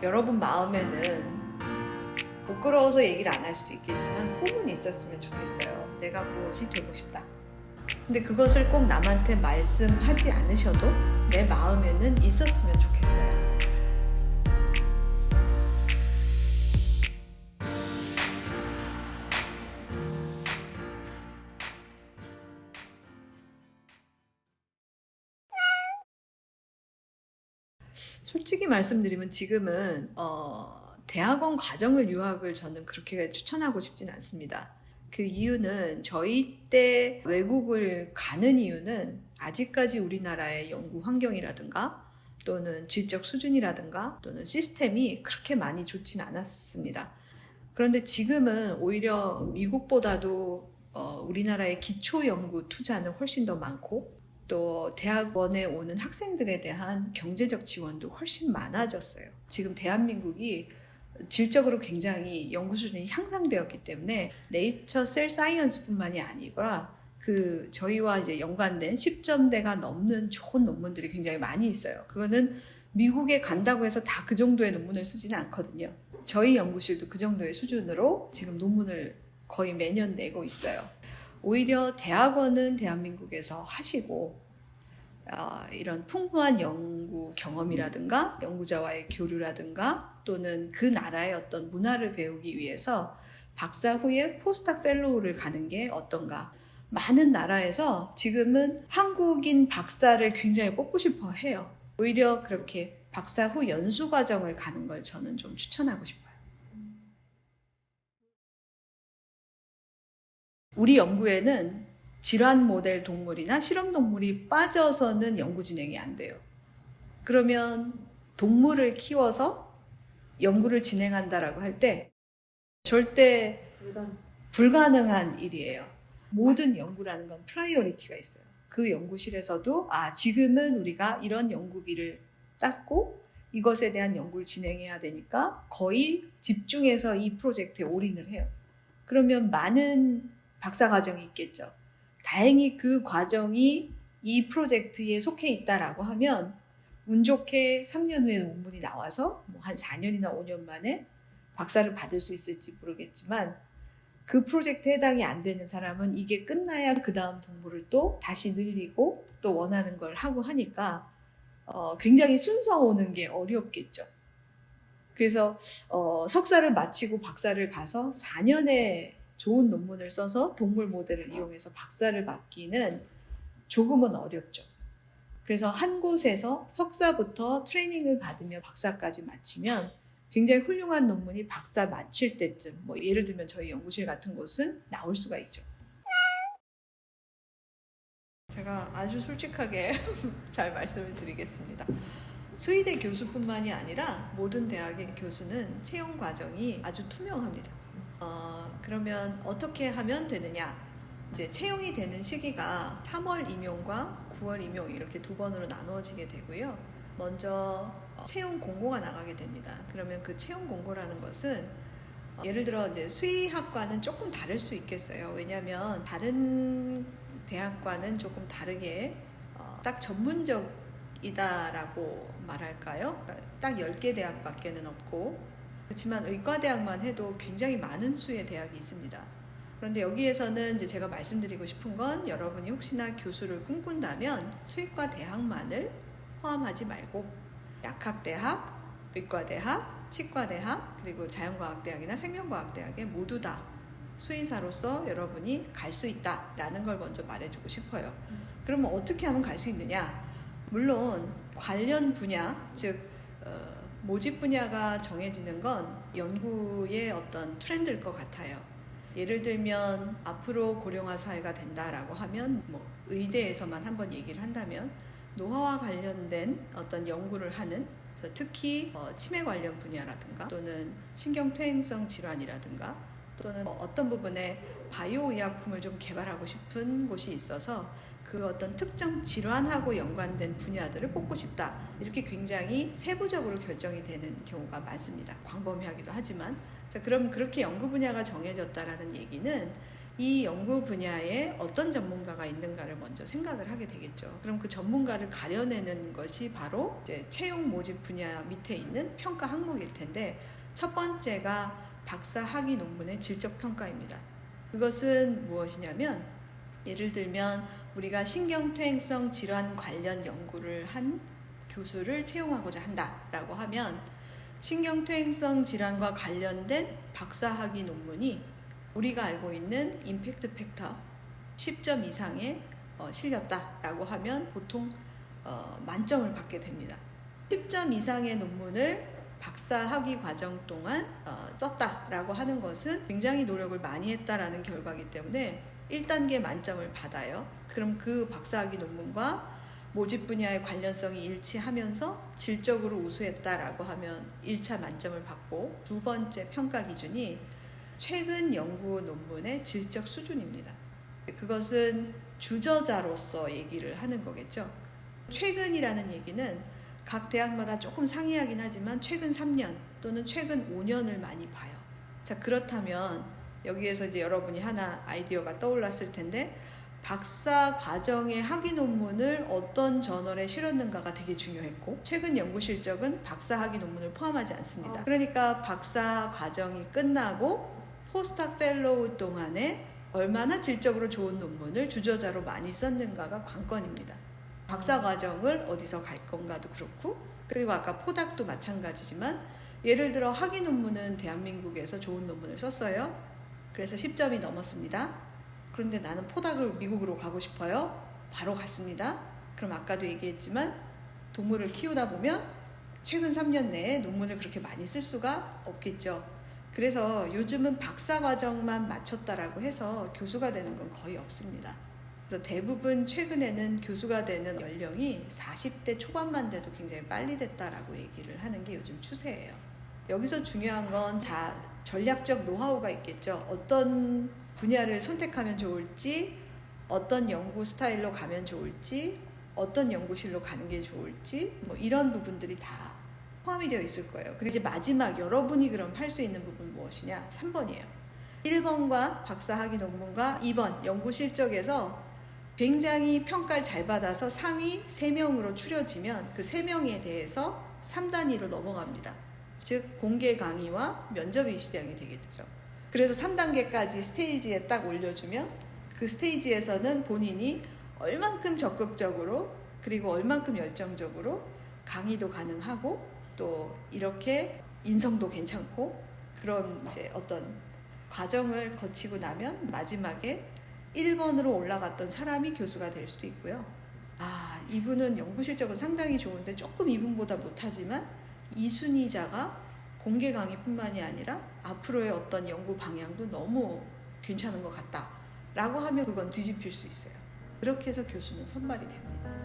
여러분 마음에는 부끄러워서 얘기를 안 할 수도 있겠지만 꿈은 있었으면 좋겠어요. 내가 무엇이 되고 싶다. 근데 그것을 꼭 남한테 말씀하지 않으셔도 내 마음에는 있었으면 좋겠어요. 솔직히 말씀드리면 지금은 대학원 과정을 유학을 저는 그렇게 추천하고 싶진 않습니다. 그 이유는 저희 때 외국을 가는 이유는 아직까지 우리나라의 연구 환경이라든가 또는 질적 수준이라든가 또는 시스템이 그렇게 많이 좋진 않았습니다. 그런데 지금은 오히려 미국보다도 우리나라의 기초 연구 투자는 훨씬 더 많고 또 대학원에 오는 학생들에 대한 경제적 지원도 훨씬 많아졌어요. 지금 대한민국이 질적으로 굉장히 연구 수준이 향상되었기 때문에 네이처 셀 사이언스뿐만이 아니라 저희와 이제 연관된 10점대가 넘는 좋은 논문들이 굉장히 많이 있어요. 그거는 미국에 간다고 해서 다 그 정도의 논문을 쓰지는 않거든요. 저희 연구실도 그 정도의 수준으로 지금 논문을 거의 매년 내고 있어요. 오히려 대학원은 대한민국에서 하시고 이런 풍부한 연구 경험이라든가 연구자와의 교류라든가 또는 그 나라의 어떤 문화를 배우기 위해서 박사 후에 포스닥 펠로우를 가는 게 어떤가. 많은 나라에서 지금은 한국인 박사를 굉장히 뽑고 싶어 해요. 오히려 그렇게 박사 후 연수 과정을 가는 걸 저는 좀 추천하고 싶어요. 우리 연구에는 질환 모델 동물이나 실험 동물이 빠져서는 연구 진행이 안 돼요. 그러면 동물을 키워서 연구를 진행한다라고 할 때 절대 불가능한 일이에요. 모든 연구라는 건 프라이어리티가 있어요. 그 연구실에서도 지금은 우리가 이런 연구비를 땄고 이것에 대한 연구를 진행해야 되니까 거의 집중해서 이 프로젝트에 올인을 해요. 그러면 많은 박사 과정이 있겠죠. 다행히 그 과정이 이 프로젝트에 속해 있다라고 하면 운 좋게 3년 후에 논문이 나와서 한 4년이나 5년 만에 박사를 받을 수 있을지 모르겠지만 그 프로젝트에 해당이 안 되는 사람은 이게 끝나야 그 다음 동물을 또 다시 늘리고 또 원하는 걸 하고 하니까 굉장히 순서 오는 게 어렵겠죠. 그래서 석사를 마치고 박사를 가서 4년의 좋은 논문을 써서 동물 모델을 이용해서 박사를 받기는 조금은 어렵죠. 그래서 한 곳에서 석사부터 트레이닝을 받으며 박사까지 마치면 굉장히 훌륭한 논문이 박사 마칠 때쯤, 예를 들면 저희 연구실 같은 곳은 나올 수가 있죠. 제가 아주 솔직하게 잘 말씀을 드리겠습니다. 수의대 교수뿐만이 아니라 모든 대학의 교수는 채용 과정이 아주 투명합니다. 그러면 어떻게 하면 되느냐? 이제 채용이 되는 시기가 3월 임용과 9월 임용 이렇게 두 번으로 나누어지게 되고요. 먼저 채용 공고가 나가게 됩니다. 그러면 그 채용 공고라는 것은 예를 들어 이제 수의학과는 조금 다를 수 있겠어요. 왜냐하면 다른 대학과는 조금 다르게 딱 전문적이다라고 말할까요? 딱 10개 대학밖에는 없고 그렇지만 의과대학만 해도 굉장히 많은 수의 대학이 있습니다. 그런데 여기에서는 이제 제가 말씀드리고 싶은 건 여러분이 혹시나 교수를 꿈꾼다면 수의과 대학만을 포함하지 말고 약학대학, 의과대학, 치과대학 그리고 자연과학대학이나 생명과학대학에 모두 다 수의사로서 여러분이 갈 수 있다라는 걸 먼저 말해주고 싶어요. 그러면 어떻게 하면 갈 수 있느냐? 물론 관련 분야, 즉 모집 분야가 정해지는 건 연구의 어떤 트렌드일 것 같아요. 예를 들면 앞으로 고령화 사회가 된다라고 하면 의대에서만 한번 얘기를 한다면 노화와 관련된 어떤 연구를 하는 특히 치매 관련 분야라든가 또는 신경퇴행성 질환이라든가 또는 어떤 부분에 바이오 의약품을 좀 개발하고 싶은 곳이 있어서 그 어떤 특정 질환하고 연관된 분야들을 뽑고 싶다. 이렇게 굉장히 세부적으로 결정이 되는 경우가 많습니다. 광범위하기도 하지만. 자, 그럼 그렇게 연구 분야가 정해졌다라는 얘기는 이 연구 분야에 어떤 전문가가 있는가를 먼저 생각을 하게 되겠죠. 그럼 그 전문가를 가려내는 것이 바로 이제 채용 모집 분야 밑에 있는 평가 항목일 텐데, 첫 번째가 박사 학위 논문의 질적 평가입니다. 그것은 무엇이냐면, 예를 들면 우리가 신경퇴행성 질환 관련 연구를 한 교수를 채용하고자 한다라고 하면, 신경퇴행성 질환과 관련된 박사 학위 논문이 우리가 알고 있는 임팩트 팩터 10점 이상에 실렸다라고 하면 보통 만점을 받게 됩니다. 10점 이상의 논문을 박사 학위 과정 동안 썼다라고 하는 것은 굉장히 노력을 많이 했다라는 결과이기 때문에 1단계 만점을 받아요. 그럼 그 박사 학위 논문과 모집 분야의 관련성이 일치하면서 질적으로 우수했다라고 하면 1차 만점을 받고, 두 번째 평가 기준이 최근 연구 논문의 질적 수준입니다. 그것은 주저자로서 얘기를 하는 거겠죠. 최근이라는 얘기는 각 대학마다 조금 상이하긴 하지만 최근 3년 또는 최근 5년을 많이 봐요. 자, 그렇다면 여기에서 이제 여러분이 하나 아이디어가 떠올랐을 텐데, 박사 과정의 학위 논문을 어떤 저널에 실었는가가 되게 중요했고, 최근 연구 실적은 박사 학위 논문을 포함하지 않습니다. 그러니까 박사 과정이 끝나고 포스닥 펠로우 동안에 얼마나 질적으로 좋은 논문을 주저자로 많이 썼는가가 관건입니다. 박사 과정을 어디서 갈 건가도 그렇고, 그리고 아까 포닥도 마찬가지지만, 예를 들어 학위 논문은 대한민국에서 좋은 논문을 썼어요. 그래서 10점이 넘었습니다. 그런데 나는 포닥을 미국으로 가고 싶어요. 바로 갔습니다. 그럼 아까도 얘기했지만 동물을 키우다 보면 최근 3년 내에 논문을 그렇게 많이 쓸 수가 없겠죠. 그래서 요즘은 박사 과정만 마쳤다라고 해서 교수가 되는 건 거의 없습니다. 그래서 대부분 최근에는 교수가 되는 연령이 40대 초반만 돼도 굉장히 빨리 됐다라고 얘기를 하는 게 요즘 추세예요. 여기서 중요한 건 전략적 노하우가 있겠죠. 어떤 분야를 선택하면 좋을지, 어떤 연구 스타일로 가면 좋을지, 어떤 연구실로 가는 게 좋을지, 뭐 이런 부분들이 다 포함이 되어 있을 거예요. 그리고 이제 마지막 여러분이 그럼 할 수 있는 부분 무엇이냐? 3번이에요. 1번과 박사 학위 논문과 2번 연구 실적에서 굉장히 평가를 잘 받아서 상위 3명으로 추려지면 그 3명에 대해서 3단위로 넘어갑니다. 즉 공개 강의와 면접이 시작이 되겠죠. 그래서 3단계까지 스테이지에 딱 올려주면 그 스테이지에서는 본인이 얼만큼 적극적으로 그리고 얼만큼 열정적으로 강의도 가능하고 또 이렇게 인성도 괜찮고 그런 이제 어떤 과정을 거치고 나면 마지막에 1번으로 올라갔던 사람이 교수가 될 수도 있고요. 이분은 연구 실적은 상당히 좋은데 조금 이분보다 못하지만 이 순위자가 공개 강의뿐만이 아니라 앞으로의 어떤 연구 방향도 너무 괜찮은 것 같다 라고 하면 그건 뒤집힐 수 있어요. 그렇게 해서 교수는 선발이 됩니다.